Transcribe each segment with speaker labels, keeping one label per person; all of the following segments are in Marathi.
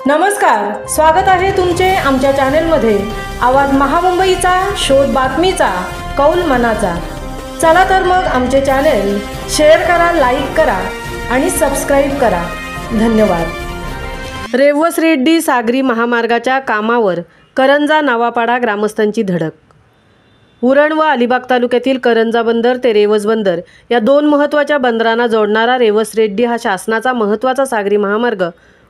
Speaker 1: नमस्कार, स्वागत आहे तुमचे आमच्या चॅनलमध्ये। आवाज महामुंबईचा, शोध बातमीचा, कौल मनाचा। चला तर मग आमचे चॅनल शेअर करा, लाईक करा आणि सबस्क्राइब करा। धन्यवाद। रेवस रेड्डी सागरी महामार्गाच्या कामावर करंजा नवापाडा ग्रामस्थांची धडक। उरण व अलिबाग तालुक्यातील करंजा बंदर ते रेवस बंदर या दोन महत्त्वाच्या बंदरांना जोडणारा रेवस रेड्डी हा शासनाचा महत्त्वाचा सागरी महामार्ग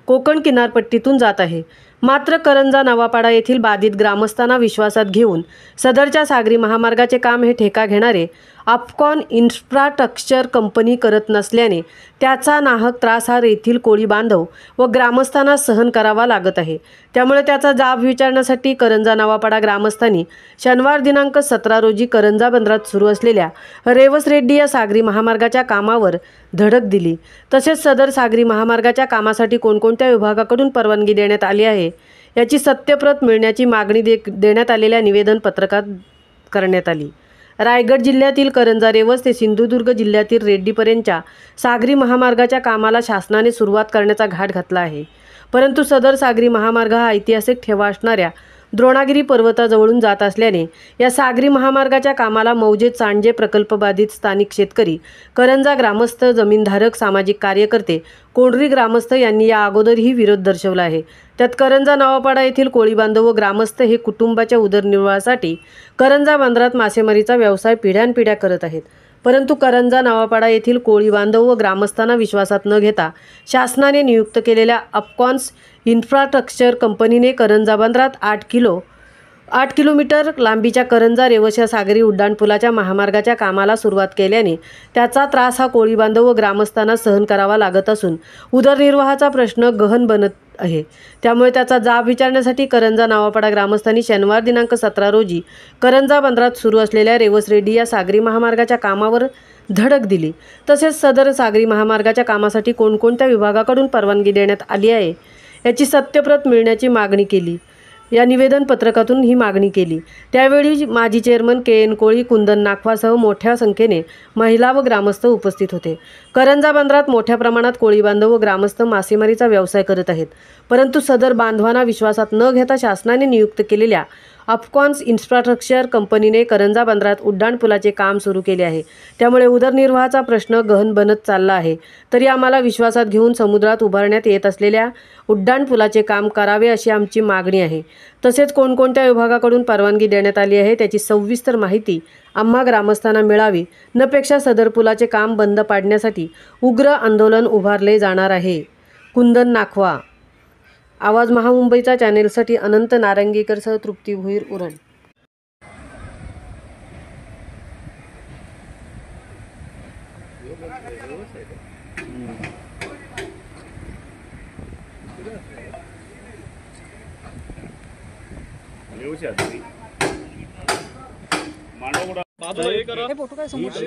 Speaker 1: कोकण किनारपट्टीतून जात आहे। मात्र करंजा नवापाडा येथील बाधित ग्रामस्थांना विश्वासात घेऊन सदरच्या सागरी महामार्गाचे काम हे ठेका घेणारे अफकॉन इन्फ्रास्ट्रक्चर कंपनी करत नसल्याने त्याचा नाहक त्रास हा येथील कोळी बांधव व ग्रामस्थांना सहन करावा लागत आहे। त्यामुळे त्याचा जाब विचारण्यासाठी करंजा नवापाडा ग्रामस्थांनी शनिवार दिनांक 17 रोजी करंजा बंदरात सुरू असलेल्या रेवस रेड्डी या सागरी महामार्गाच्या कामावर धडक दिली। तसेच सदर सागरी महामार्गाच्या कामासाठी कोणकोणत्या विभागाकडून परवानगी देण्यात आली आहे याची सत्यप्रत मिळण्याची मागणी देण्यात आलेल्या निवेदन पत्रकात करण्यात आली। रायगड जिल्ह्यातील करंजा रेवस ते सिंधुदुर्ग जिल्ह्यातील रेड्डीपर्यंतच्या सागरी महामार्गाच्या कामाला शासनाने सुरुवात करण्याचा घाट घातला आहे। परंतु सदर सागरी महामार्ग हा ऐतिहासिक ठेवा असणाऱ्या द्रोणागिरी पर्वताजवळून जात असल्याने या सागरी महामार्गाच्या कामाला मौजे सांडजे प्रकल्पबाधित स्थानिक शेतकरी, करंजा ग्रामस्थ, जमीनधारक, सामाजिक कार्यकर्ते, कोंढरी ग्रामस्थ यांनी या अगोदरही विरोध दर्शवला आहे। त्यात करंजा नवापाडा येथील कोळी बांधव व ग्रामस्थ हे कुटुंबाच्या उदरनिर्वाहासाठी करंजा बंदरात मासेमारीचा व्यवसाय पिढ्यानपिढ्या करत आहेत। परंतु करंजा नवापाडा येथील कोळी बांधव व ग्रामस्थांना विश्वासात न घेता शासनाने नियुक्त केलेल्या अफकॉन्स इन्फ्रास्ट्रक्चर कंपनीने करंजा बंदरात 8 किलोमीटर लांबीच्या करंजा रेवस या सागरी उड्डाणपुलाच्या महामार्गाच्या कामाला सुरुवात केल्याने त्याचा त्रास हा कोळी बांधव व ग्रामस्थांना सहन करावा लागत असून उदरनिर्वाहाचा प्रश्न गहन बनत आहे। त्यामुळे त्याचा जाब विचारण्यासाठी करंजा नवापाडा ग्रामस्थांनी शनिवार दिनांक 17 रोजी करंजा बंदरात सुरू असलेल्या रेवस रेड्डी या सागरी महामार्गाच्या कामावर धडक दिली। तसेच सदर सागरी महामार्गाच्या कामासाठी कोणकोणत्या विभागाकडून परवानगी देण्यात आली आहे याची सत्यप्रत मिळण्याची मागणी केली। या निवेदन पत्रकातून ही मागणी केली। त्यावेळी माजी चेअरमन के.एन. कोळी, कुंदन नाखवासह मोठ्या संख्येने महिला व ग्रामस्थ उपस्थित होते। करंजा बंदरात मोठ्या प्रमाणात कोळी बांधव व ग्रामस्थ मासेमारीचा व्यवसाय करत आहेत। परंतु सदर बांधवांना विश्वासात न घेता शासनाने नियुक्त केलेल्या अफकॉन्स इन्फ्रास्ट्रक्चर कंपनीने करंजा बंदरात उड्डाणपुलाचे काम सुरू केले आहे। त्यामुळे उदरनिर्वाहाचा प्रश्न गहन बनत चालला आहे। तरी आम्हाला विश्वासात घेऊन समुद्रात उभारण्यात येत असलेल्या उड्डाणपुलाचे काम करावे अशी आमची मागणी आहे। तसेच कोणकोणत्या विभागाकडून परवानगी देण्यात आली आहे त्याची सविस्तर माहिती आम्हा ग्रामस्थांना मिळावी, नपेक्षा सदर पुलाचे काम बंद पाडण्यासाठी उग्र आंदोलन उभारले जाणार आहे। कुंदन नाखवा, आवाज महामुंबईचा चॅनेलसाठी अनंत नारंगीकरसह तृप्ती भोईर, उरण।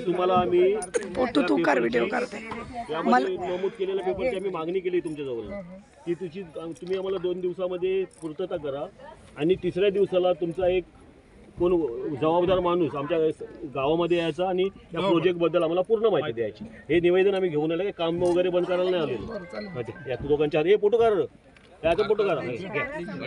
Speaker 2: तुम्हाला आम्ही
Speaker 3: फोटो तू कर, व्हिडिओ करते।
Speaker 2: नमूद केलेल्या पेपरची आम्ही मागणी केली तुमच्याजवळ की तुम्ही आम्हाला 2 दिवसामध्ये पूर्तता करा आणि तिसऱ्या दिवसाला तुमचा एक कोण जबाबदार माणूस आमच्या गावामध्ये यायचा आणि या प्रोजेक्टबद्दल आम्हाला पूर्ण माहिती द्यायची। हे निवेदन आम्ही घेऊन आलं, काम वगैरे बंद करायला नाही आलेलो। या दोघांच्या फोटो करा, फोटो करा।